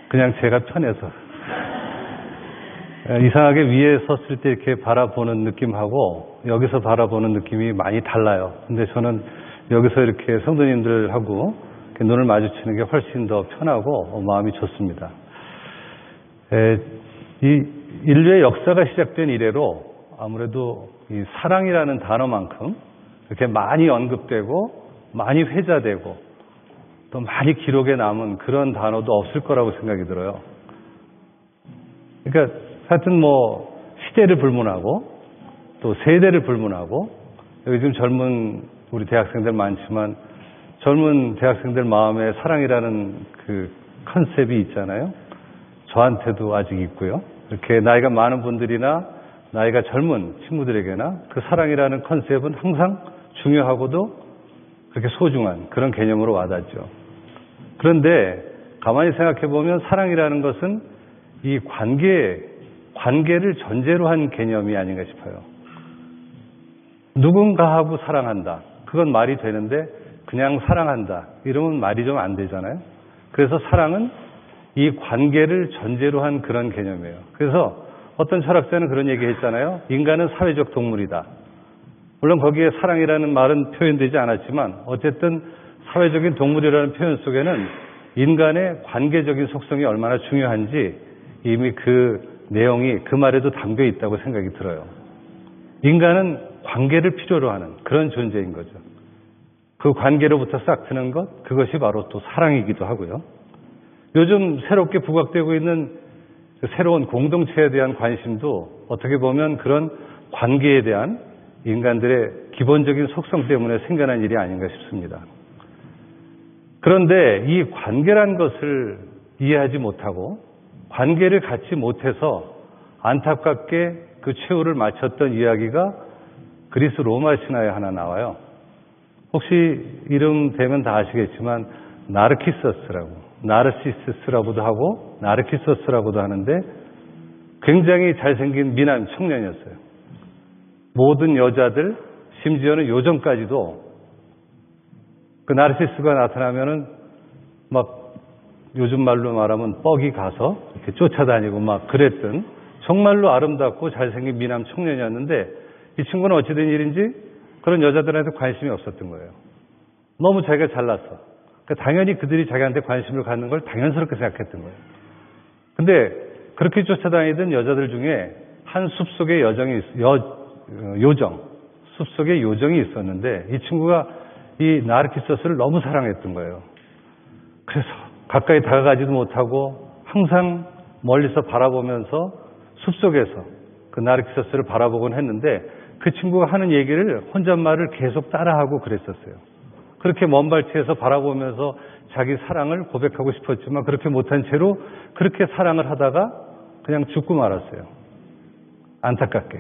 그냥 제가 편해서. 이상하게 위에 섰을 때 이렇게 바라보는 느낌하고 여기서 바라보는 느낌이 많이 달라요. 근데 저는 여기서 이렇게 성도님들하고 이렇게 눈을 마주치는 게 훨씬 더 편하고 마음이 좋습니다. 이 인류의 역사가 시작된 이래로 아무래도 이 사랑이라는 단어만큼 이렇게 많이 언급되고 많이 회자되고 또 많이 기록에 남은 그런 단어도 없을 거라고 생각이 들어요. 그러니까 하여튼 시대를 불문하고 또 세대를 불문하고 요즘 젊은 우리 대학생들 많지만 젊은 대학생들 마음에 사랑이라는 그 컨셉이 있잖아요. 저한테도 아직 있고요. 이렇게 나이가 많은 분들이나 나이가 젊은 친구들에게나 그 사랑이라는 컨셉은 항상 중요하고도 그렇게 소중한 그런 개념으로 와닿죠. 그런데 가만히 생각해 보면 사랑이라는 것은 이 관계를 전제로 한 개념이 아닌가 싶어요. 누군가하고 사랑한다. 그건 말이 되는데 그냥 사랑한다. 이러면 말이 좀 안 되잖아요. 그래서 사랑은 이 관계를 전제로 한 그런 개념이에요. 그래서 어떤 철학자는 그런 얘기 했잖아요. 인간은 사회적 동물이다. 물론 거기에 사랑이라는 말은 표현되지 않았지만 어쨌든 사회적인 동물이라는 표현 속에는 인간의 관계적인 속성이 얼마나 중요한지 이미 그 내용이 그 말에도 담겨 있다고 생각이 들어요. 인간은 관계를 필요로 하는 그런 존재인 거죠. 그 관계로부터 싹 트는 것, 그것이 바로 또 사랑이기도 하고요. 요즘 새롭게 부각되고 있는 새로운 공동체에 대한 관심도 어떻게 보면 그런 관계에 대한 인간들의 기본적인 속성 때문에 생겨난 일이 아닌가 싶습니다. 그런데 이 관계란 것을 이해하지 못하고 관계를 갖지 못해서 안타깝게 그 최후를 마쳤던 이야기가 그리스 로마 신화에 하나 나와요. 혹시 이름 되면 다 아시겠지만 나르시스라고도 하고 나르키소스라고도 하는데 굉장히 잘생긴 미남 청년이었어요. 모든 여자들, 심지어는 요정까지도 그 나르시스가 나타나면은 막 요즘 말로 말하면 뻑이 가서 이렇게 쫓아다니고 막 그랬던 정말로 아름답고 잘생긴 미남 청년이었는데 이 친구는 어찌된 일인지 그런 여자들한테 관심이 없었던 거예요. 너무 자기가 잘났어. 그러니까 당연히 그들이 자기한테 관심을 갖는 걸 당연스럽게 생각했던 거예요. 근데 그렇게 쫓아다니던 여자들 중에 한 숲속에 숲속에 요정이 있었는데 이 친구가 이 나르키소스를 너무 사랑했던 거예요. 그래서 가까이 다가가지도 못하고 항상 멀리서 바라보면서 숲속에서 그 나르키소스를 바라보곤 했는데 그 친구가 하는 얘기를 혼잣말을 계속 따라하고 그랬었어요. 그렇게 먼 발치에서 바라보면서 자기 사랑을 고백하고 싶었지만 그렇게 못한 채로 그렇게 사랑을 하다가 그냥 죽고 말았어요. 안타깝게.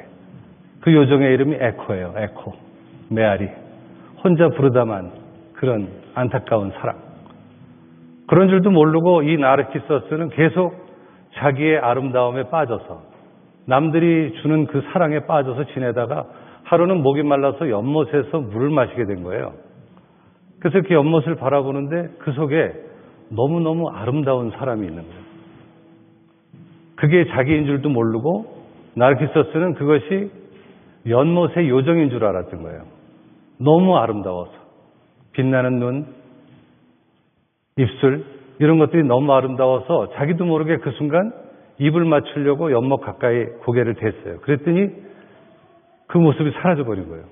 그 요정의 이름이 에코예요. 에코. 메아리. 혼자 부르다만 그런 안타까운 사랑. 그런 줄도 모르고 이 나르키소스는 계속 자기의 아름다움에 빠져서 남들이 주는 그 사랑에 빠져서 지내다가 하루는 목이 말라서 연못에서 물을 마시게 된 거예요. 그래서 이렇게 연못을 바라보는데 그 속에 너무너무 아름다운 사람이 있는 거예요. 그게 자기인 줄도 모르고 나르키소스는 그것이 연못의 요정인 줄 알았던 거예요. 너무 아름다워서 빛나는 눈, 입술 이런 것들이 너무 아름다워서 자기도 모르게 그 순간 입을 맞추려고 연못 가까이 고개를 댔어요. 그랬더니 그 모습이 사라져버린 거예요.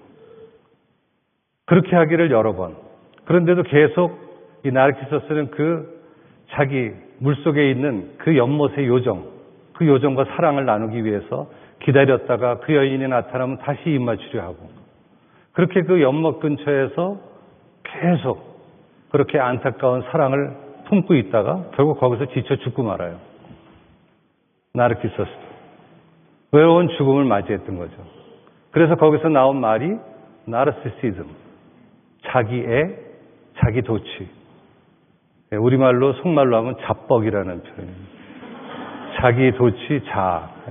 그렇게 하기를 여러 번. 그런데도 계속 이 나르키소스는 그 자기 물속에 있는 그 연못의 요정, 그 요정과 사랑을 나누기 위해서 기다렸다가 그 여인이 나타나면 다시 입 맞추려 하고 그렇게 그 연못 근처에서 계속 그렇게 안타까운 사랑을 품고 있다가 결국 거기서 지쳐 죽고 말아요. 나르키소스. 외로운 죽음을 맞이했던 거죠. 그래서 거기서 나온 말이 나르시시즘. 자기애, 자기 도취. 우리말로 속말로 하면 자뻑이라는 표현입니다. 자기 도취,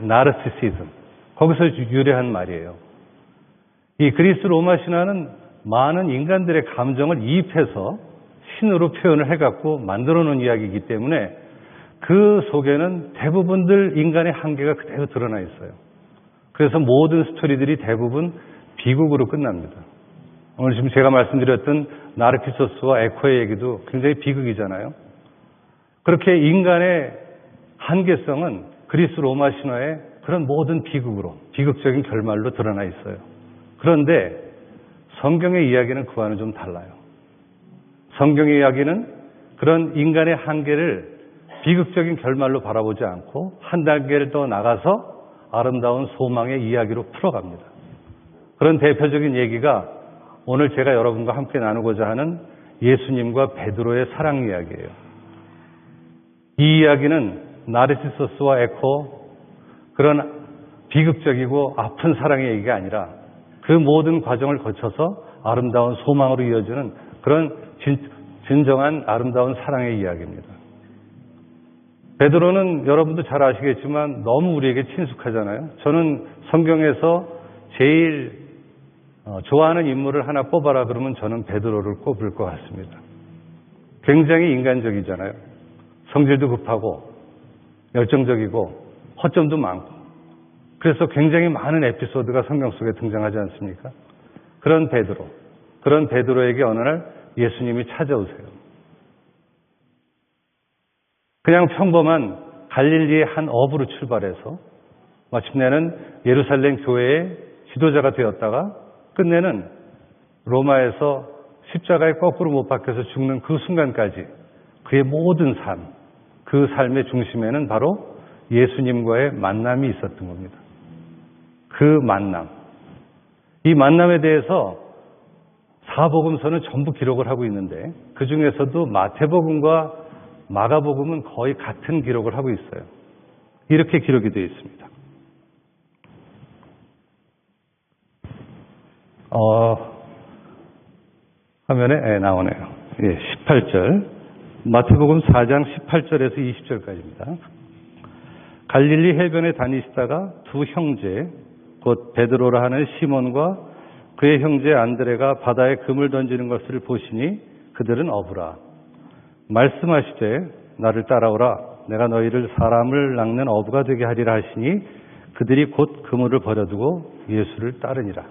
나르시시즘. 거기서 유래한 말이에요. 이 그리스 로마 신화는 많은 인간들의 감정을 이입해서 신으로 표현을 해갖고 만들어 놓은 이야기이기 때문에 그 속에는 대부분들 인간의 한계가 그대로 드러나 있어요. 그래서 모든 스토리들이 대부분 비극으로 끝납니다. 오늘 지금 제가 말씀드렸던 나르키소스와 에코의 얘기도 굉장히 비극이잖아요. 그렇게 인간의 한계성은 그리스 로마 신화의 그런 모든 비극으로, 비극적인 결말로 드러나 있어요. 그런데 성경의 이야기는 그와는 좀 달라요. 성경의 이야기는 그런 인간의 한계를 비극적인 결말로 바라보지 않고 한 단계를 더 나가서 아름다운 소망의 이야기로 풀어갑니다. 그런 대표적인 얘기가 오늘 제가 여러분과 함께 나누고자 하는 예수님과 베드로의 사랑 이야기예요. 이 이야기는 나르시소스와 에코 그런 비극적이고 아픈 사랑의 얘기가 아니라 그 모든 과정을 거쳐서 아름다운 소망으로 이어지는 그런 진정한 아름다운 사랑의 이야기입니다. 베드로는 여러분도 잘 아시겠지만 너무 우리에게 친숙하잖아요. 저는 성경에서 제일 좋아하는 인물을 하나 뽑아라 그러면 저는 베드로를 꼽을 것 같습니다. 굉장히 인간적이잖아요. 성질도 급하고 열정적이고 허점도 많고 그래서 굉장히 많은 에피소드가 성경 속에 등장하지 않습니까? 그런 베드로에게 어느 날 예수님이 찾아오세요. 그냥 평범한 갈릴리의 한 어부로 출발해서 마침내는 예루살렘 교회의 지도자가 되었다가 끝내는 로마에서 십자가에 거꾸로 못 박혀서 죽는 그 순간까지 그의 모든 삶, 그 삶의 중심에는 바로 예수님과의 만남이 있었던 겁니다. 그 만남. 이 만남에 대해서 사복음서는 전부 기록을 하고 있는데 그 중에서도 마태복음과 마가복음은 거의 같은 기록을 하고 있어요. 이렇게 기록이 되어 있습니다. 화면에 나오네요. 18절. 마태복음 4장 18절에서 20절까지입니다. 갈릴리 해변에 다니시다가 두 형제, 곧 베드로라 하는 시몬과 그의 형제 안드레가 바다에 금을 던지는 것을 보시니 그들은 어부라. 말씀하시되 나를 따라오라. 내가 너희를 사람을 낚는 어부가 되게 하리라 하시니 그들이 곧 그물을 버려두고 예수를 따르니라.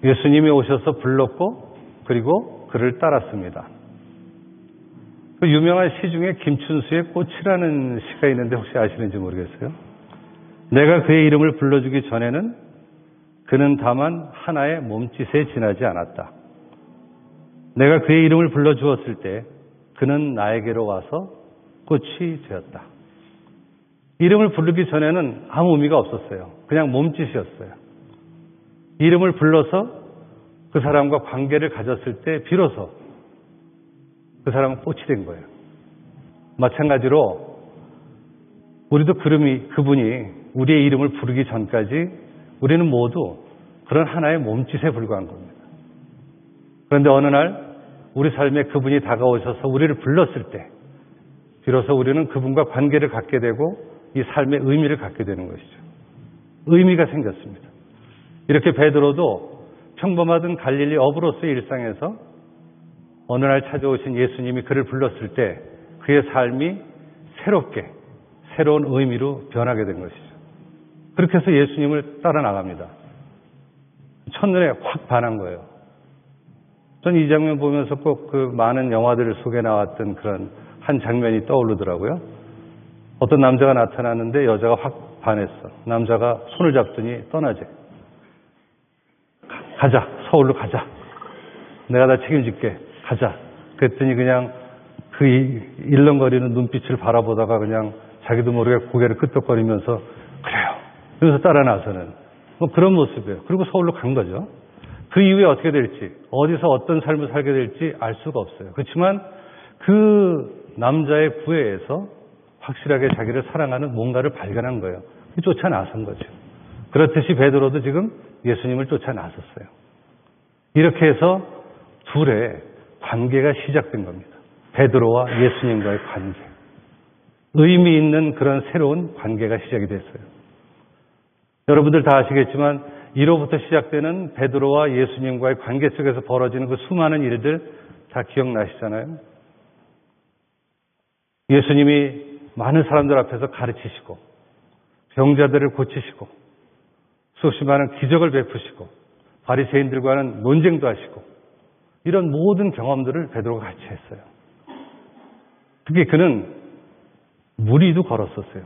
예수님이 오셔서 불렀고 그리고 그를 따랐습니다. 그 유명한 시 중에 김춘수의 꽃이라는 시가 있는데 혹시 아시는지 모르겠어요. 내가 그의 이름을 불러주기 전에는 그는 다만 하나의 몸짓에 지나지 않았다. 내가 그의 이름을 불러주었을 때 그는 나에게로 와서 꽃이 되었다. 이름을 부르기 전에는 아무 의미가 없었어요. 그냥 몸짓이었어요. 이름을 불러서 그 사람과 관계를 가졌을 때 비로소 그 사람은 꽃이 된 거예요. 마찬가지로 우리도 그분이 우리의 이름을 부르기 전까지 우리는 모두 그런 하나의 몸짓에 불과한 겁니다. 그런데 어느 날 우리 삶에 그분이 다가오셔서 우리를 불렀을 때 비로소 우리는 그분과 관계를 갖게 되고 이 삶의 의미를 갖게 되는 것이죠. 의미가 생겼습니다. 이렇게 베드로도 평범하던 갈릴리 어부로서의 일상에서 어느 날 찾아오신 예수님이 그를 불렀을 때 그의 삶이 새롭게 새로운 의미로 변하게 된 것이죠. 그렇게 해서 예수님을 따라 나갑니다. 첫눈에 확 반한 거예요. 전 이 장면 보면서 꼭 그 많은 영화들 속에 나왔던 그런 한 장면이 떠오르더라고요. 어떤 남자가 나타나는데 여자가 확 반했어. 남자가 손을 잡더니 떠나재. 가자. 서울로 가자. 내가 다 책임질게. 가자. 그랬더니 그냥 그 일렁거리는 눈빛을 바라보다가 그냥 자기도 모르게 고개를 끄덕거리면서 그래요. 그래서 따라 나서는 뭐 그런 모습이에요. 그리고 서울로 간 거죠. 그 이후에 어떻게 될지, 어디서 어떤 삶을 살게 될지 알 수가 없어요. 그렇지만 그 남자의 구애에서 확실하게 자기를 사랑하는 뭔가를 발견한 거예요. 쫓아 나선 거죠. 그렇듯이 베드로도 지금 예수님을 쫓아 나섰어요. 이렇게 해서 둘의 관계가 시작된 겁니다. 베드로와 예수님과의 관계. 의미 있는 그런 새로운 관계가 시작이 됐어요. 여러분들 다 아시겠지만 이로부터 시작되는 베드로와 예수님과의 관계 속에서 벌어지는 그 수많은 일들 다 기억나시잖아요. 예수님이 많은 사람들 앞에서 가르치시고 병자들을 고치시고 수없이 많은 기적을 베푸시고 바리새인들과는 논쟁도 하시고 이런 모든 경험들을 베드로가 같이 했어요. 특히 그는 무리도 걸었었어요.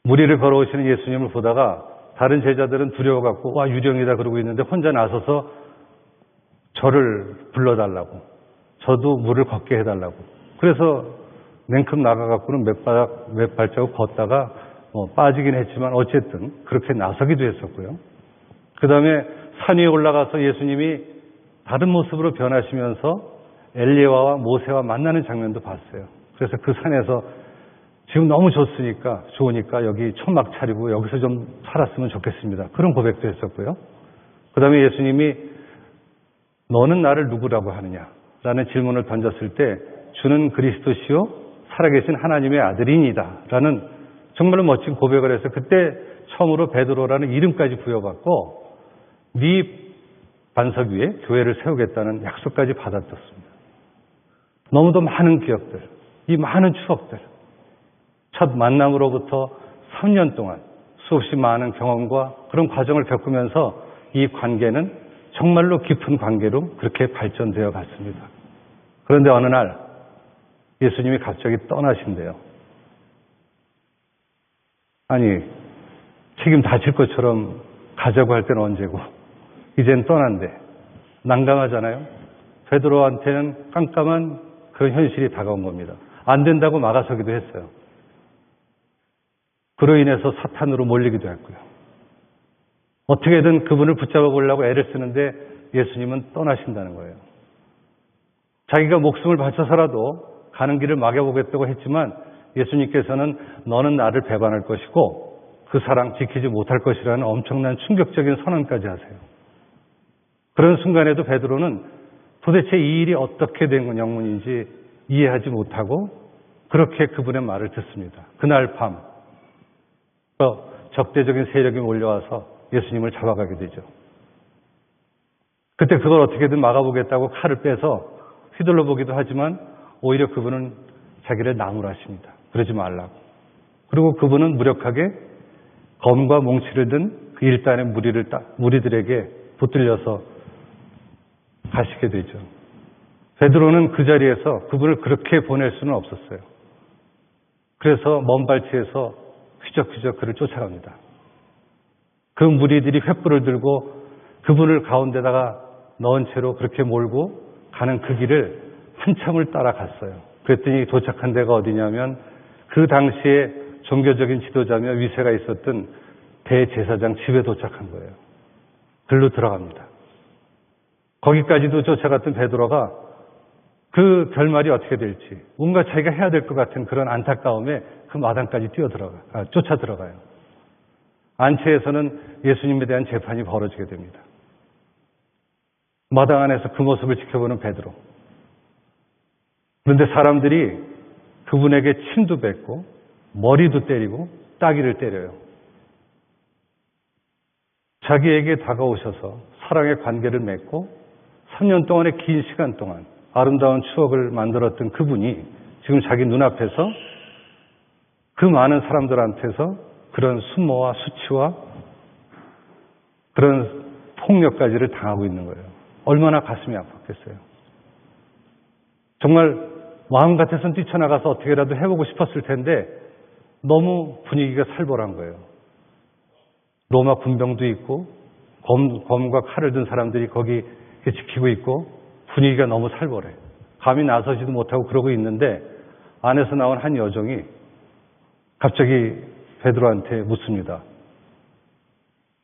무리를 걸어오시는 예수님을 보다가 다른 제자들은 두려워갖고 와 유령이다 그러고 있는데 혼자 나서서 저를 불러달라고, 저도 물을 걷게 해달라고. 그래서 냉큼 나가갖고는 몇 발자국 걷다가 빠지긴 했지만 어쨌든 그렇게 나서기도 했었고요. 그 다음에 산 위에 올라가서 예수님이 다른 모습으로 변하시면서 엘리야와 모세와 만나는 장면도 봤어요. 그래서 그 산에서 지금 너무 좋으니까 여기 천막 차리고 여기서 좀 살았으면 좋겠습니다. 그런 고백도 했었고요. 그 다음에 예수님이 너는 나를 누구라고 하느냐? 라는 질문을 던졌을 때 주는 그리스도시요 살아계신 하나님의 아들이니다. 라는 정말로 멋진 고백을 해서 그때 처음으로 베드로라는 이름까지 부여받고 네 반석 위에 교회를 세우겠다는 약속까지 받았었습니다. 너무도 많은 기억들, 이 많은 추억들, 첫 만남으로부터 3년 동안 수없이 많은 경험과 그런 과정을 겪으면서 이 관계는 정말로 깊은 관계로 그렇게 발전되어 갔습니다. 그런데 어느 날 예수님이 갑자기 떠나신대요. 아니, 책임 다질 것처럼 가자고 할 때는 언제고 이젠 떠난대. 난감하잖아요. 베드로한테는 깜깜한 그런 현실이 다가온 겁니다. 안 된다고 막아서기도 했어요. 그로 인해서 사탄으로 몰리기도 했고요. 어떻게든 그분을 붙잡아 보려고 애를 쓰는데 예수님은 떠나신다는 거예요. 자기가 목숨을 바쳐서라도 가는 길을 막아보겠다고 했지만 예수님께서는 너는 나를 배반할 것이고 그 사랑 지키지 못할 것이라는 엄청난 충격적인 선언까지 하세요. 그런 순간에도 베드로는 도대체 이 일이 어떻게 된 영문인지 이해하지 못하고 그렇게 그분의 말을 듣습니다. 그날 밤 적대적인 세력이 몰려와서 예수님을 잡아가게 되죠. 그때 그걸 어떻게든 막아보겠다고 칼을 빼서 휘둘러 보기도 하지만 오히려 그분은 자기를 나무라십니다. 그러지 말라고. 그리고 그분은 무력하게 검과 몽치를 든 그 일단의 무리들에게 붙들려서 가시게 되죠. 베드로는 그 자리에서 그분을 그렇게 보낼 수는 없었어요. 그래서 먼 발치에서 휘적휘적 그를 쫓아갑니다. 그 무리들이 횃불을 들고 그분을 가운데다가 넣은 채로 그렇게 몰고 가는 그 길을 한참을 따라갔어요. 그랬더니 도착한 데가 어디냐면 그 당시에 종교적인 지도자며 위세가 있었던 대제사장 집에 도착한 거예요. 글로 들어갑니다. 거기까지도 쫓아갔던 베드로가 그 결말이 어떻게 될지 뭔가 자기가 해야 될 것 같은 그런 안타까움에 그 마당까지 쫓아 들어가요. 안채에서는 예수님에 대한 재판이 벌어지게 됩니다. 마당 안에서 그 모습을 지켜보는 베드로. 그런데 사람들이 그분에게 침도 뱉고 머리도 때리고 따귀를 때려요. 자기에게 다가오셔서 사랑의 관계를 맺고 3년 동안의 긴 시간 동안 아름다운 추억을 만들었던 그분이 지금 자기 눈앞에서 그 많은 사람들한테서 그런 수모와 수치와 그런 폭력까지를 당하고 있는 거예요. 얼마나 가슴이 아팠겠어요. 정말 마음 같아서는 뛰쳐나가서 어떻게라도 해보고 싶었을 텐데 너무 분위기가 살벌한 거예요. 로마 군병도 있고 검과 칼을 든 사람들이 거기 지키고 있고 분위기가 너무 살벌해. 감히 나서지도 못하고 그러고 있는데 안에서 나온 한 여종이 갑자기 베드로한테 묻습니다.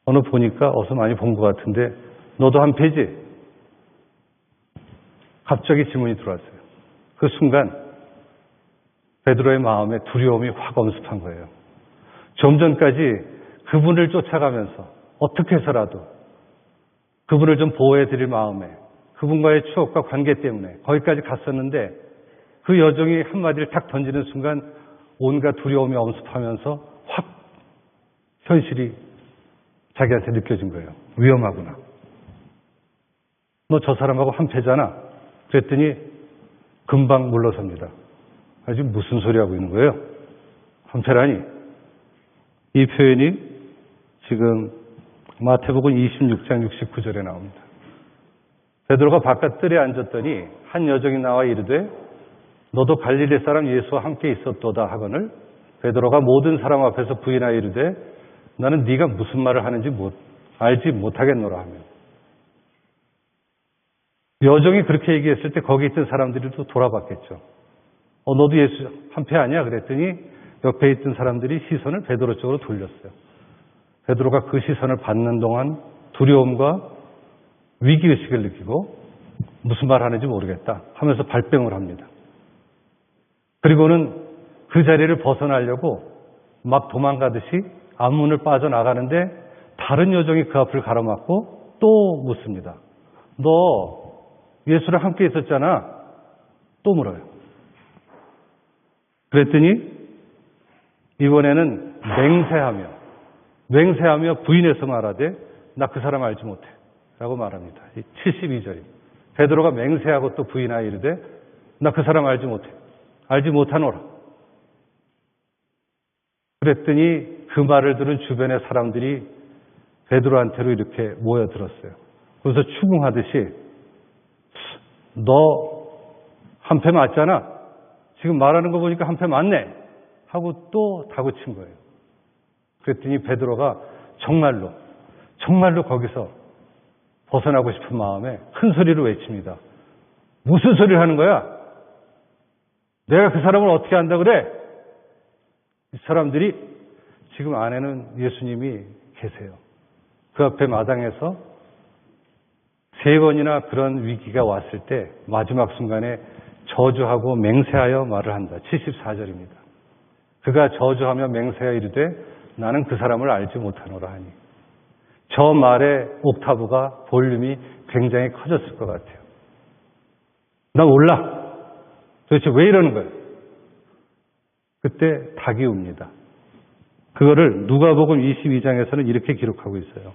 어느 보니까 어서 많이 본 것 같은데 너도 한패지? 갑자기 질문이 들어왔어요. 그 순간 베드로의 마음에 두려움이 확 엄습한 거예요. 좀 전까지 그분을 쫓아가면서 어떻게 해서라도 그분을 좀 보호해 드릴 마음에 그분과의 추억과 관계 때문에 거기까지 갔었는데 그 여종이 한마디를 탁 던지는 순간 온갖 두려움이 엄습하면서 확 현실이 자기한테 느껴진 거예요. 위험하구나. 너 저 사람하고 한패잖아. 그랬더니 금방 물러섭니다. 지금 무슨 소리 하고 있는 거예요? 한패라니. 이 표현이 지금 마태복음 26장 69절에 나옵니다. 베드로가 바깥 뜰에 앉았더니 한 여종이 나와 이르되 너도 갈릴리 사람 예수와 함께 있었도다 하거늘 베드로가 모든 사람 앞에서 부인하여 이르되 나는 네가 무슨 말을 하는지 알지 못하겠노라 하며. 여종이 그렇게 얘기했을 때 거기 있던 사람들이 또 돌아봤겠죠. 너도 예수 한패 아니야? 그랬더니 옆에 있던 사람들이 시선을 베드로 쪽으로 돌렸어요. 베드로가 그 시선을 받는 동안 두려움과 위기의식을 느끼고 무슨 말 하는지 모르겠다 하면서 발뺌을 합니다. 그리고는 그 자리를 벗어나려고 막 도망가듯이 앞문을 빠져나가는데 다른 여종이 그 앞을 가로막고 또 묻습니다. 너 예수랑 함께 있었잖아. 또 물어요. 그랬더니 이번에는 맹세하며 부인해서 말하되 나 그 사람 알지 못해 라고 말합니다. 72절입니다. 베드로가 맹세하고 또 부인하여 이르되 나 그 사람 알지 못해. 알지 못하노라. 그랬더니 그 말을 들은 주변의 사람들이 베드로한테로 이렇게 모여들었어요. 그래서 추궁하듯이 너 한패 맞잖아. 지금 말하는 거 보니까 한패 맞네. 하고 또 다그친 거예요. 그랬더니 베드로가 정말로 거기서 벗어나고 싶은 마음에 큰 소리로 외칩니다. 무슨 소리를 하는 거야? 내가 그 사람을 어떻게 안다 그래? 이 사람들이 지금 안에는 예수님이 계세요. 그 앞에 마당에서 3번이나 그런 위기가 왔을 때 마지막 순간에 저주하고 맹세하여 말을 한다. 74절입니다. 그가 저주하며 맹세하여 이르되 나는 그 사람을 알지 못하노라 하니. 저 말의 옥타브가 볼륨이 굉장히 커졌을 것 같아요. 나 몰라. 도대체 왜 이러는 거예요? 그때 닭이 웁니다. 그거를 누가복음 22장에서는 이렇게 기록하고 있어요.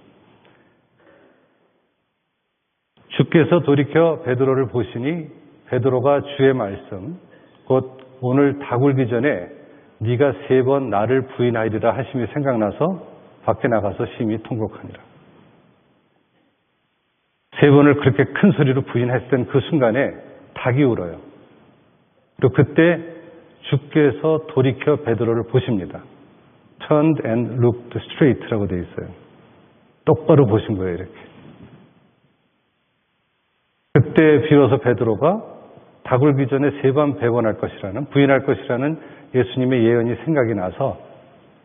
주께서 돌이켜 베드로를 보시니 베드로가 주의 말씀 곧 오늘 닭 울기 전에 네가 3번 나를 부인하리라 하심이 생각나서 밖에 나가서 심히 통곡하니라. 3번을 그렇게 큰 소리로 부인했던 그 순간에 닭이 울어요. 그리고 그때 주께서 돌이켜 베드로를 보십니다. Turned and looked straight라고 되어 있어요. 똑바로 보신 거예요, 이렇게. 그때 비로소 베드로가 닭 울기 전에 3번 배반할 것이라는, 부인할 것이라는 예수님의 예언이 생각이 나서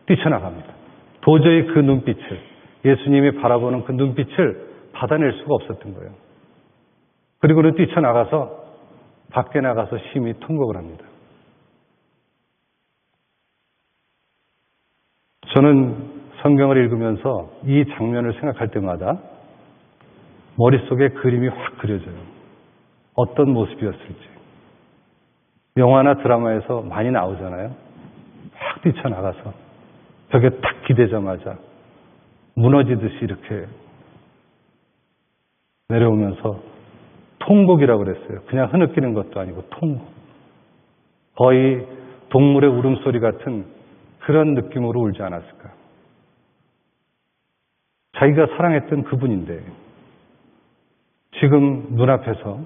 뛰쳐나갑니다. 도저히 그 눈빛을, 예수님이 바라보는 그 눈빛을 받아낼 수가 없었던 거예요. 그리고는 뛰쳐나가서 밖에 나가서 심히 통곡을 합니다. 저는 성경을 읽으면서 이 장면을 생각할 때마다 머릿속에 그림이 확 그려져요. 어떤 모습이었을지. 영화나 드라마에서 많이 나오잖아요. 확 뛰쳐나가서 벽에 탁 기대자마자 무너지듯이 이렇게 내려오면서 통곡이라고 그랬어요. 그냥 흐느끼는 것도 아니고 통곡. 거의 동물의 울음소리 같은 그런 느낌으로 울지 않았을까. 자기가 사랑했던 그분인데 지금 눈앞에서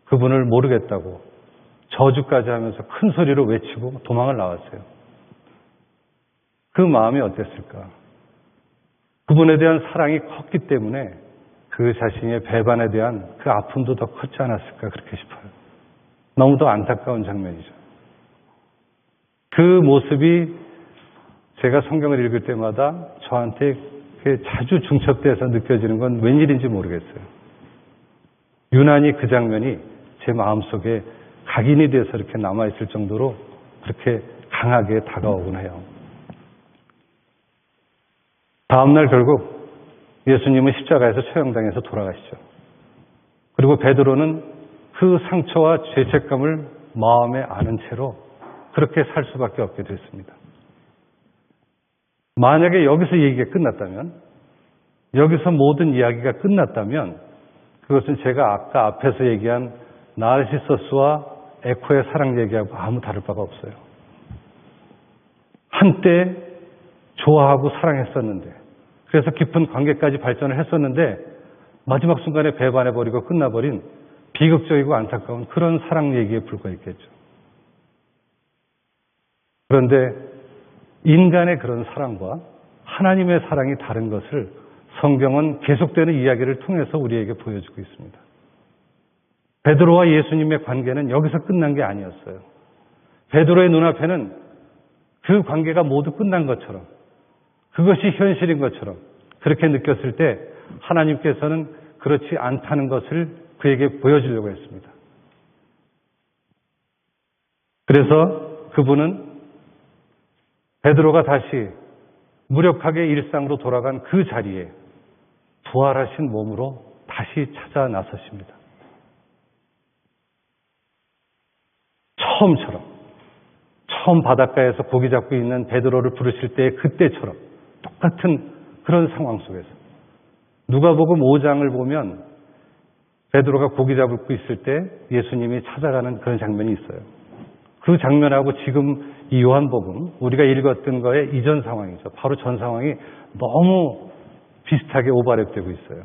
그분을 모르겠다고 저주까지 하면서 큰 소리로 외치고 도망을 나왔어요. 그 마음이 어땠을까? 그분에 대한 사랑이 컸기 때문에 그 자신의 배반에 대한 그 아픔도 더 컸지 않았을까 그렇게 싶어요. 너무도 안타까운 장면이죠. 그 모습이 제가 성경을 읽을 때마다 저한테 자주 중첩돼서 느껴지는 건 웬일인지 모르겠어요. 유난히 그 장면이 제 마음속에 각인이 돼서 이렇게 남아있을 정도로 그렇게 강하게 다가오곤 해요. 다음날 결국 예수님은 십자가에서 처형당해서 돌아가시죠. 그리고 베드로는 그 상처와 죄책감을 마음에 아는 채로 그렇게 살 수밖에 없게 됐습니다. 만약에 여기서 얘기가 끝났다면, 여기서 모든 이야기가 끝났다면 그것은 제가 아까 앞에서 얘기한 나르시서스와 에코의 사랑 얘기하고 아무 다를 바가 없어요. 한때 좋아하고 사랑했었는데, 그래서 깊은 관계까지 발전을 했었는데 마지막 순간에 배반해버리고 끝나버린 비극적이고 안타까운 그런 사랑 얘기에 불과했겠죠. 그런데 인간의 그런 사랑과 하나님의 사랑이 다른 것을 성경은 계속되는 이야기를 통해서 우리에게 보여주고 있습니다. 베드로와 예수님의 관계는 여기서 끝난 게 아니었어요. 베드로의 눈앞에는 그 관계가 모두 끝난 것처럼, 그것이 현실인 것처럼 그렇게 느꼈을 때 하나님께서는 그렇지 않다는 것을 그에게 보여주려고 했습니다. 그래서 그분은 베드로가 다시 무력하게 일상으로 돌아간 그 자리에 부활하신 몸으로 다시 찾아 나서십니다. 처음 바닷가에서 고기 잡고 있는 베드로를 부르실 때 그때처럼 똑같은 그런 상황 속에서 누가복음 5장을 보면 베드로가 고기 잡고 있을 때 예수님이 찾아가는 그런 장면이 있어요. 그 장면하고 지금 이 요한복음 우리가 읽었던 거의 이전 상황이죠. 바로 전 상황이 너무 비슷하게 오버랩되고 있어요.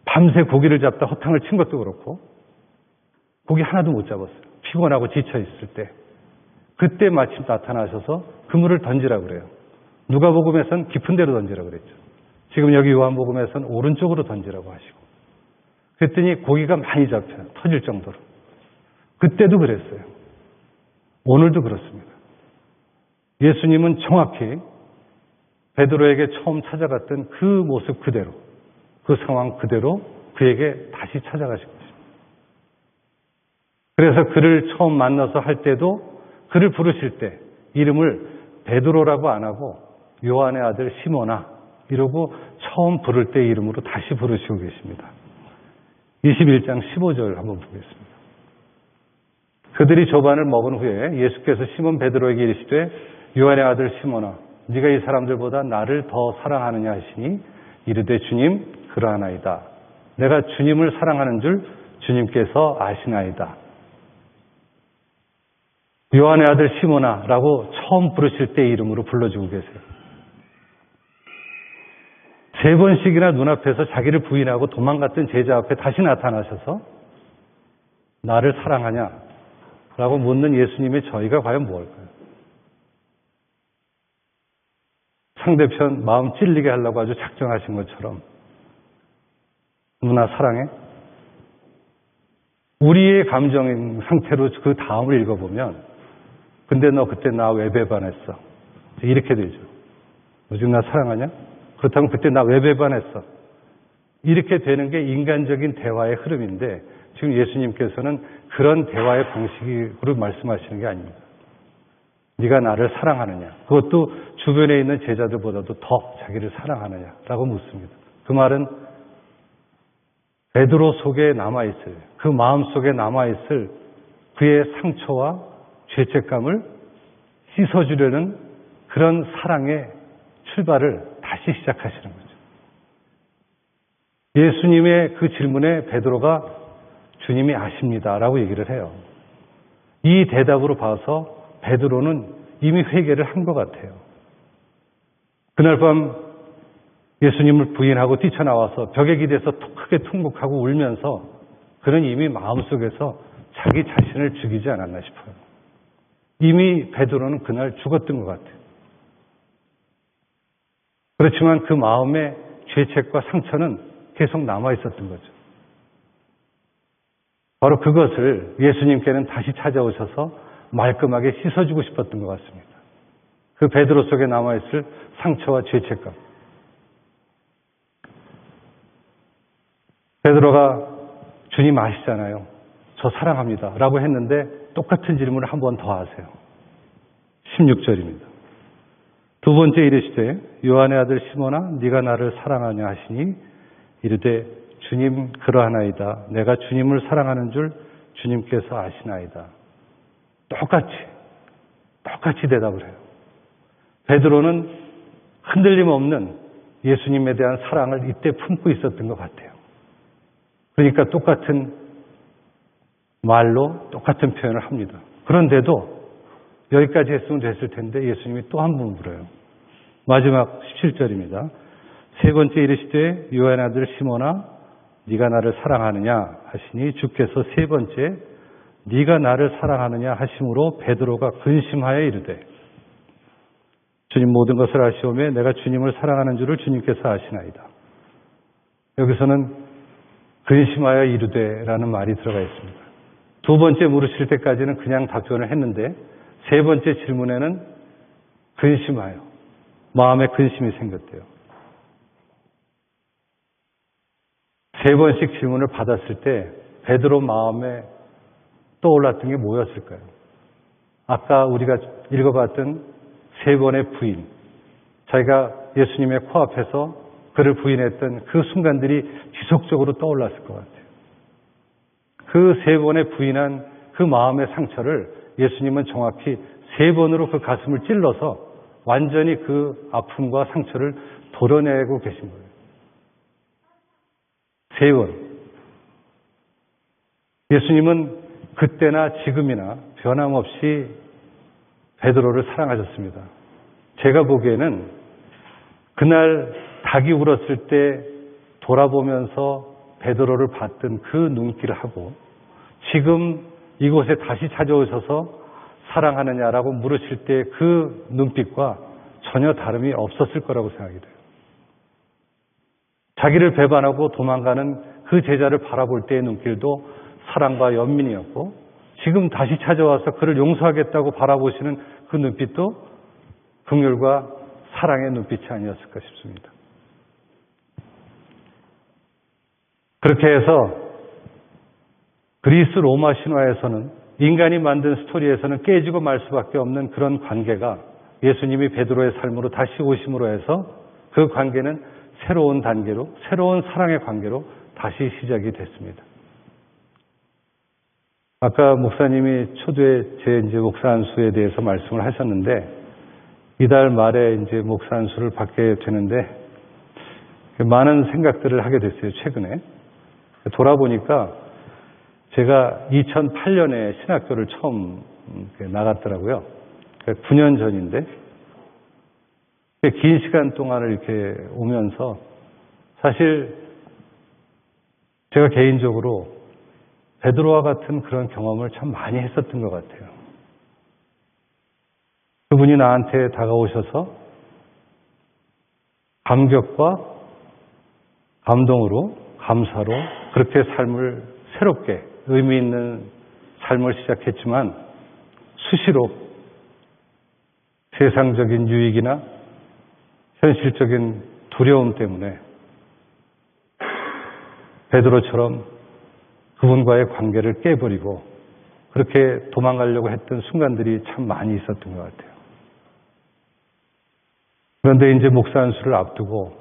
밤새 고기를 잡다 허탕을 친 것도 그렇고 고기 하나도 못 잡았어요. 피곤하고 지쳐 있을 때 그때 마침 나타나셔서 그물을 던지라고 그래요. 누가복음에서는 깊은 데로 던지라고 그랬죠. 지금 여기 요한복음에서는 오른쪽으로 던지라고 하시고 그랬더니 고기가 많이 잡혀요. 터질 정도로. 그때도 그랬어요. 오늘도 그렇습니다. 예수님은 정확히 베드로에게 처음 찾아갔던 그 모습 그대로, 그 상황 그대로 그에게 다시 찾아가신 것입니다. 그래서 그를 처음 만나서 할 때도 그를 부르실 때 이름을 베드로라고 안 하고 요한의 아들 시몬아 이러고 처음 부를 때 이름으로 다시 부르시고 계십니다. 21장 15절 한번 보겠습니다. 그들이 조반을 먹은 후에 예수께서 시몬 베드로에게 이르시되 요한의 아들 시몬아 네가 이 사람들보다 나를 더 사랑하느냐 하시니 이르되 주님 그러하나이다. 내가 주님을 사랑하는 줄 주님께서 아시나이다. 요한의 아들 시몬아 라고 처음 부르실 때 이름으로 불러주고 계세요. 3번씩이나 눈앞에서 자기를 부인하고 도망갔던 제자 앞에 다시 나타나셔서 나를 사랑하냐? 라고 묻는 예수님의 저희가 과연 무엇일까요? 상대편 마음 찔리게 하려고 아주 작정하신 것처럼 누나 사랑해? 우리의 감정 상태로 그 다음을 읽어보면 근데 너 그때 나 왜 배반했어? 이렇게 되죠. 너 지금 나 사랑하냐? 그렇다면 그때 나 왜 배반했어? 이렇게 되는 게 인간적인 대화의 흐름인데 지금 예수님께서는 그런 대화의 방식으로 말씀하시는 게 아닙니다. 네가 나를 사랑하느냐? 그것도 주변에 있는 제자들보다도 더 자기를 사랑하느냐라고 묻습니다. 그 말은 베드로 속에 남아있을, 그 마음 속에 남아있을 그의 상처와 죄책감을 씻어주려는 그런 사랑의 출발을 다시 시작하시는 거죠. 예수님의 그 질문에 베드로가 주님이 아십니다라고 얘기를 해요. 이 대답으로 봐서 베드로는 이미 회개를 한 것 같아요. 그날 밤 예수님을 부인하고 뛰쳐나와서 벽에 기대서 크게 통곡하고 울면서 그는 이미 마음속에서 자기 자신을 죽이지 않았나 싶어요. 이미 베드로는 그날 죽었던 것 같아요. 그렇지만 그 마음의 죄책과 상처는 계속 남아 있었던 거죠. 바로 그것을 예수님께는 다시 찾아오셔서 말끔하게 씻어주고 싶었던 것 같습니다. 그 베드로 속에 남아있을 상처와 죄책감. 베드로가 주님 아시잖아요. 저 사랑합니다. 라고 했는데 똑같은 질문을 한 번 더 하세요. 16절입니다. 두 번째 이르시되 요한의 아들 시몬아 네가 나를 사랑하냐 하시니 이르되 주님 그러하나이다. 내가 주님을 사랑하는 줄 주님께서 아시나이다. 똑같이 대답을 해요. 베드로는 흔들림 없는 예수님에 대한 사랑을 이때 품고 있었던 것 같아요. 그러니까 똑같은 말로 똑같은 표현을 합니다. 그런데도 여기까지 했으면 됐을 텐데 예수님이 또 한 번 물어요. 마지막 17절입니다. 세 번째 이르시되 요한의 아들 시몬아 네가 나를 사랑하느냐 하시니 주께서 세 번째 네가 나를 사랑하느냐 하심으로 베드로가 근심하여 이르되 주님 모든 것을 아시오매 내가 주님을 사랑하는 줄을 주님께서 아시나이다. 여기서는 근심하여 이르되라는 말이 들어가 있습니다. 두 번째 물으실 때까지는 그냥 답변을 했는데 세 번째 질문에는 근심하여 마음에 근심이 생겼대요. 세 번씩 질문을 받았을 때 베드로 마음에 떠올랐던 게 뭐였을까요? 아까 우리가 읽어봤던 세 번의 부인, 자기가 예수님의 코앞에서 그를 부인했던 그 순간들이 지속적으로 떠올랐을 것 같아요. 그 세 번의 부인한 그 마음의 상처를 예수님은 정확히 세 번으로 그 가슴을 찔러서 완전히 그 아픔과 상처를 도려내고 계신 거예요. 세 번. 예수님은 그때나 지금이나 변함없이 베드로를 사랑하셨습니다. 제가 보기에는 그날 닭이 울었을 때 돌아보면서 베드로를 봤던 그 눈길을 하고 지금 이곳에 다시 찾아오셔서 사랑하느냐라고 물으실 때 그 눈빛과 전혀 다름이 없었을 거라고 생각이 돼요. 자기를 배반하고 도망가는 그 제자를 바라볼 때의 눈길도 사랑과 연민이었고 지금 다시 찾아와서 그를 용서하겠다고 바라보시는 그 눈빛도 긍휼과 사랑의 눈빛이 아니었을까 싶습니다. 그렇게 해서 그리스 로마 신화에서는 인간이 만든 스토리에서는 깨지고 말 수밖에 없는 그런 관계가 예수님이 베드로의 삶으로 다시 오심으로 해서 그 관계는 새로운 단계로, 새로운 사랑의 관계로 다시 시작이 됐습니다. 아까 목사님이 초두에 제 목사 안수에 대해서 말씀을 하셨는데 이달 말에 목사 안수를 받게 되는데 많은 생각들을 하게 됐어요. 최근에 돌아보니까 제가 2008년에 신학교를 처음 나갔더라고요. 9년 전인데 긴 시간 동안을 이렇게 오면서 사실 제가 개인적으로 베드로와 같은 그런 경험을 참 많이 했었던 것 같아요. 그분이 나한테 다가오셔서 감격과 감동으로, 감사로 그렇게 삶을 새롭게 의미 있는 삶을 시작했지만 수시로 세상적인 유익이나 현실적인 두려움 때문에 베드로처럼 그분과의 관계를 깨버리고 그렇게 도망가려고 했던 순간들이 참 많이 있었던 것 같아요. 그런데 이제 목사 안수를 앞두고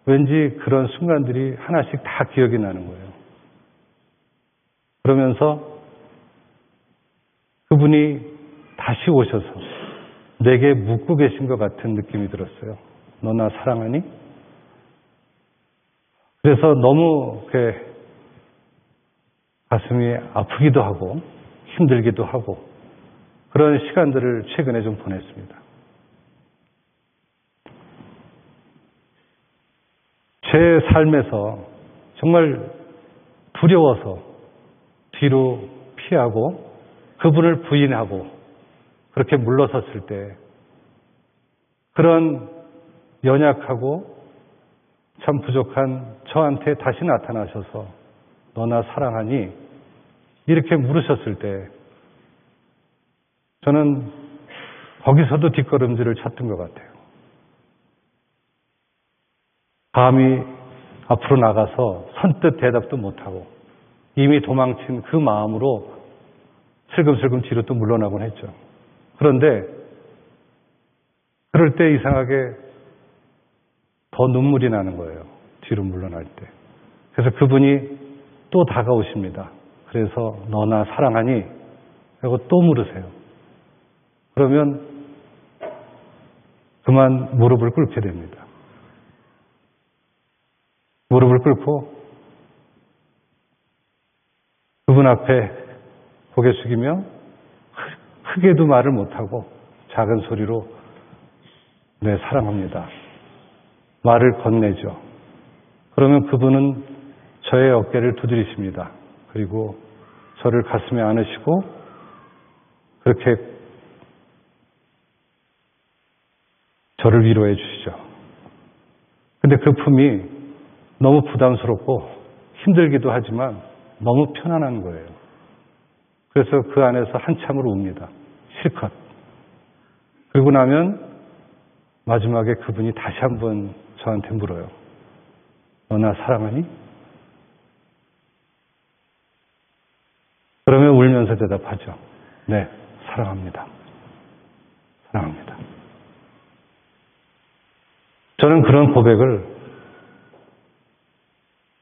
왠지 그런 순간들이 하나씩 다 기억이 나는 거예요. 그러면서 그분이 다시 오셔서 내게 묻고 계신 것 같은 느낌이 들었어요. 너 나 사랑하니? 그래서 너무 가슴이 아프기도 하고 힘들기도 하고 그런 시간들을 최근에 좀 보냈습니다. 제 삶에서 정말 두려워서 뒤로 피하고 그분을 부인하고 그렇게 물러섰을 때 그런 연약하고 참 부족한 저한테 다시 나타나셔서 너 나 사랑하니? 이렇게 물으셨을 때 저는 거기서도 뒷걸음질을 쳤던 것 같아요. 감히 앞으로 나가서 선뜻 대답도 못하고 이미 도망친 그 마음으로 슬금슬금 뒤로 또 물러나곤 했죠. 그런데 그럴 때 이상하게 더 눈물이 나는 거예요. 뒤로 물러날 때. 그래서 그분이 또 다가오십니다. 그래서 너 나 사랑하니? 하고 또 물으세요. 그러면 그만 무릎을 꿇게 됩니다. 무릎을 꿇고 그분 앞에 고개 숙이며 크게도 말을 못하고 작은 소리로 네, 사랑합니다. 말을 건네죠. 그러면 그분은 저의 어깨를 두드리십니다. 그리고 저를 가슴에 안으시고 그렇게 저를 위로해 주시죠. 근데 그 품이 너무 부담스럽고 힘들기도 하지만 너무 편안한 거예요. 그래서 그 안에서 한참을 웁니다. 실컷. 그리고 나면 마지막에 그분이 다시 한번 저한테 물어요. 너 나 사랑하니? 그러면 울면서 대답하죠. 네, 사랑합니다. 사랑합니다. 저는 그런 고백을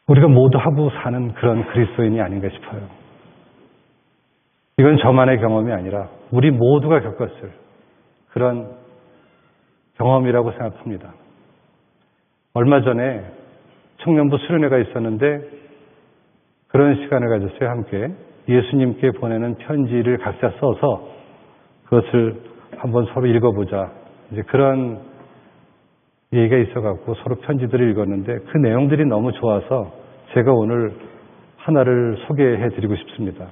우리가 모두 하고 사는 그런 그리스도인이 아닌가 싶어요. 이건 저만의 경험이 아니라 우리 모두가 겪었을 그런 경험이라고 생각합니다. 얼마 전에 청년부 수련회가 있었는데 그런 시간을 가졌어요. 함께 예수님께 보내는 편지를 각자 써서 그것을 한번 서로 읽어보자. 이제 그런 얘기가 있어갖고 서로 편지들을 읽었는데 그 내용들이 너무 좋아서 제가 오늘 하나를 소개해드리고 싶습니다.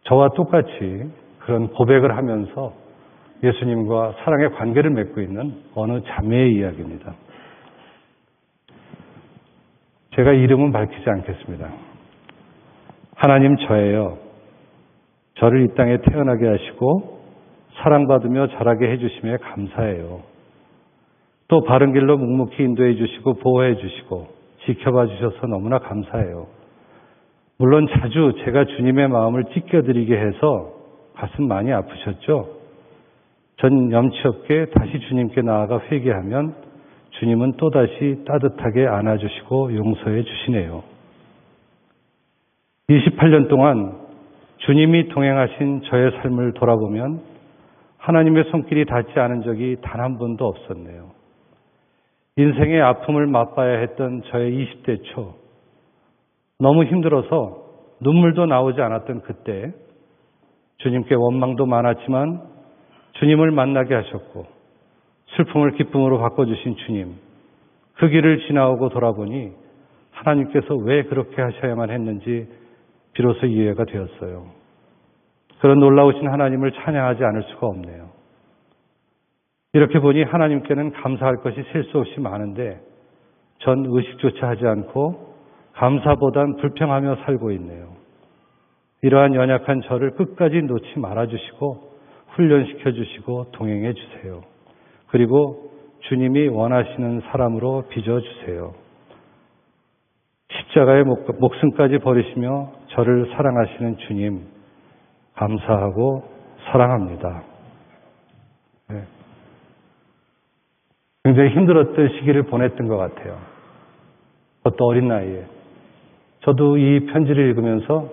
저와 똑같이 그런 고백을 하면서 예수님과 사랑의 관계를 맺고 있는 어느 자매의 이야기입니다. 제가 이름은 밝히지 않겠습니다. 하나님 저예요. 저를 이 땅에 태어나게 하시고 사랑받으며 자라게 해주심에 감사해요. 또 바른 길로 묵묵히 인도해 주시고 보호해 주시고 지켜봐 주셔서 너무나 감사해요. 물론 자주 제가 주님의 마음을 찢겨드리게 해서 가슴 많이 아프셨죠? 전 염치 없게 다시 주님께 나아가 회개하면 주님은 또다시 따뜻하게 안아주시고 용서해 주시네요. 28년 동안 주님이 동행하신 저의 삶을 돌아보면 하나님의 손길이 닿지 않은 적이 단 한 번도 없었네요. 인생의 아픔을 맛봐야 했던 저의 20대 초, 너무 힘들어서 눈물도 나오지 않았던 그때 주님께 원망도 많았지만 주님을 만나게 하셨고 슬픔을 기쁨으로 바꿔주신 주님, 그 길을 지나오고 돌아보니 하나님께서 왜 그렇게 하셔야만 했는지 비로소 이해가 되었어요. 그런 놀라우신 하나님을 찬양하지 않을 수가 없네요. 이렇게 보니 하나님께는 감사할 것이 셀 수 없이 많은데 전 의식조차 하지 않고 감사보단 불평하며 살고 있네요. 이러한 연약한 저를 끝까지 놓지 말아주시고 훈련시켜 주시고 동행해 주세요. 그리고 주님이 원하시는 사람으로 빚어주세요. 십자가의 목숨까지 버리시며 저를 사랑하시는 주님 감사하고 사랑합니다. 네. 굉장히 힘들었던 시기를 보냈던 것 같아요. 그것도 어린 나이에. 저도 이 편지를 읽으면서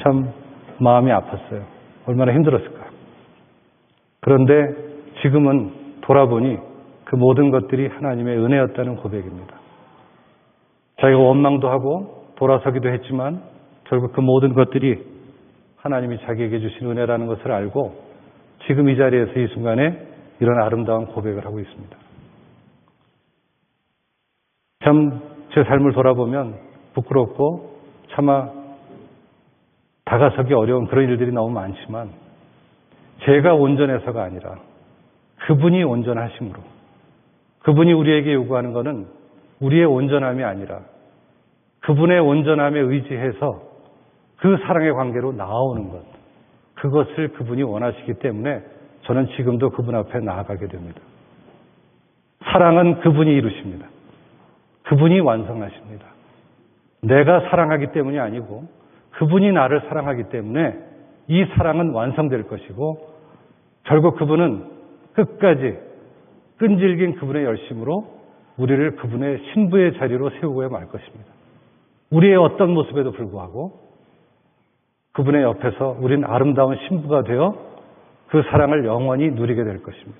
참 마음이 아팠어요. 얼마나 힘들었을까. 그런데 지금은 돌아보니 그 모든 것들이 하나님의 은혜였다는 고백입니다. 자기가 원망도 하고 돌아서기도 했지만 결국 그 모든 것들이 하나님이 자기에게 주신 은혜라는 것을 알고 지금 이 자리에서 이 순간에 이런 아름다운 고백을 하고 있습니다. 참 제 삶을 돌아보면 부끄럽고 차마 다가서기 어려운 그런 일들이 너무 많지만 제가 온전해서가 아니라 그분이 온전하심으로 그분이 우리에게 요구하는 것은 우리의 온전함이 아니라 그분의 온전함에 의지해서 그 사랑의 관계로 나아오는 것, 그것을 그분이 원하시기 때문에 저는 지금도 그분 앞에 나아가게 됩니다. 사랑은 그분이 이루십니다. 그분이 완성하십니다. 내가 사랑하기 때문이 아니고 그분이 나를 사랑하기 때문에 이 사랑은 완성될 것이고 결국 그분은 끝까지 끈질긴 그분의 열심으로 우리를 그분의 신부의 자리로 세우고야 말 것입니다. 우리의 어떤 모습에도 불구하고 그분의 옆에서 우린 아름다운 신부가 되어 그 사랑을 영원히 누리게 될 것입니다.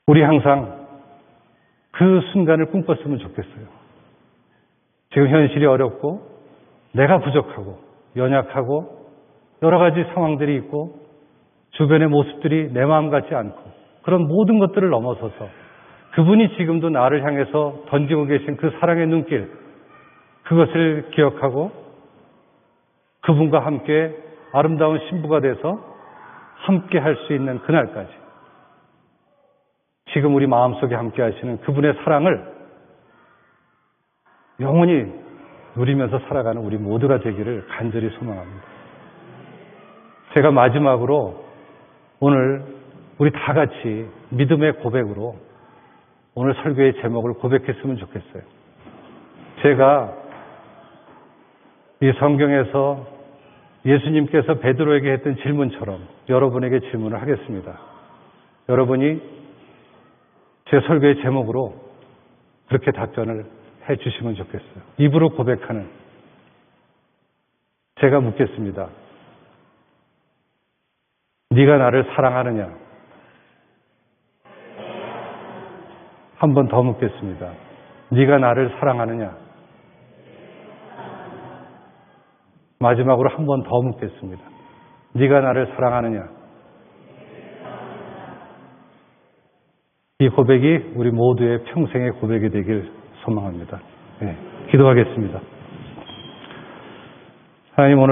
우리 항상 그 순간을 꿈꿨으면 좋겠어요. 지금 현실이 어렵고 내가 부족하고 연약하고 여러 가지 상황들이 있고 주변의 모습들이 내 마음 같지 않고 그런 모든 것들을 넘어서서 그분이 지금도 나를 향해서 던지고 계신 그 사랑의 눈길, 그것을 기억하고 그분과 함께 아름다운 신부가 돼서 함께 할 수 있는 그날까지 지금 우리 마음속에 함께 하시는 그분의 사랑을 영원히 누리면서 살아가는 우리 모두가 되기를 간절히 소망합니다. 제가 마지막으로 오늘 우리 다 같이 믿음의 고백으로 오늘 설교의 제목을 고백했으면 좋겠어요. 제가 이 성경에서 예수님께서 베드로에게 했던 질문처럼 여러분에게 질문을 하겠습니다. 여러분이 제 설교의 제목으로 그렇게 답변을 해 주시면 좋겠어요. 입으로 고백하는. 제가 묻겠습니다. 네가 나를 사랑하느냐? 한 번 더 묻겠습니다. 네가 나를 사랑하느냐? 마지막으로 한 번 더 묻겠습니다. 네가 나를 사랑하느냐? 이 고백이 우리 모두의 평생의 고백이 되길 소망합니다. 네, 기도하겠습니다. 하나님, 오늘